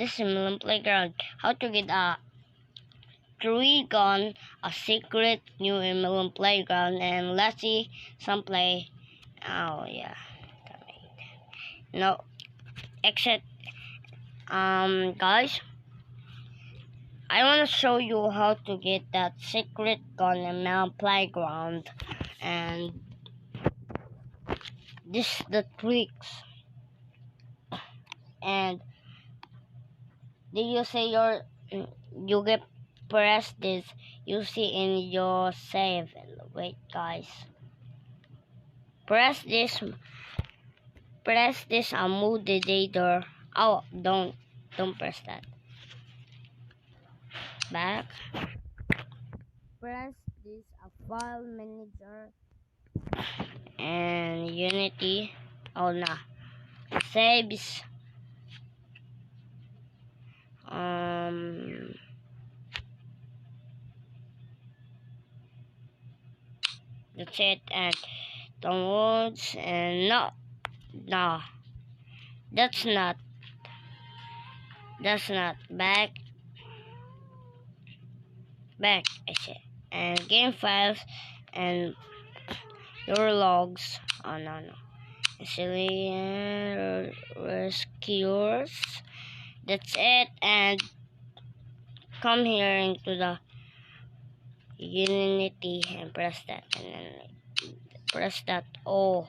This is Melon Playground. How to get a tree gun, a secret new in Melon Playground, and let's see some play. Oh yeah. No, exit. Guys, I want to show you how to get that secret gun in Melon Playground, and this the tricks. And did you say you get press this? You see in your save. Wait, guys. Press this. Press this and move the data. Oh, don't press that. Back. Press this file manager and Unity. Oh no. Saves. That's it, and downloads, and no, that's not back, I say, and game files and your logs. Oh no, silly rescuers. That's it, and come here into the Unity and press that, and then press that O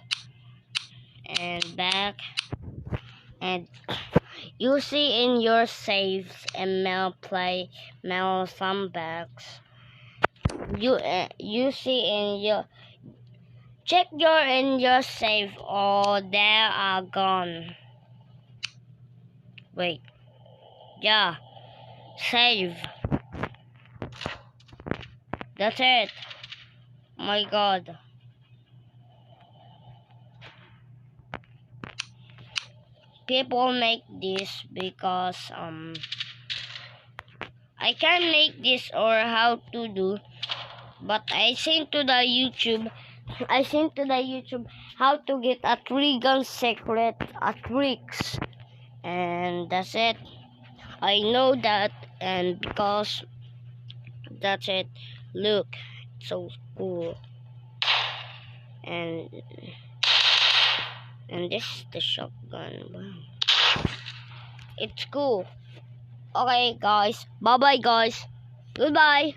and back, and you see in your saves and mail some bags. You see in your check in your save. Oh, they are gone. Wait, yeah, save. That's it. My God. People make this because I can't make this or how to do, but I seen to the YouTube how to get a tree gun secret, a tricks, and that's it. I know that, and because that's it. Look, it's so cool, and this is the shotgun. Wow, it's cool. Okay, guys. Bye, guys. Goodbye.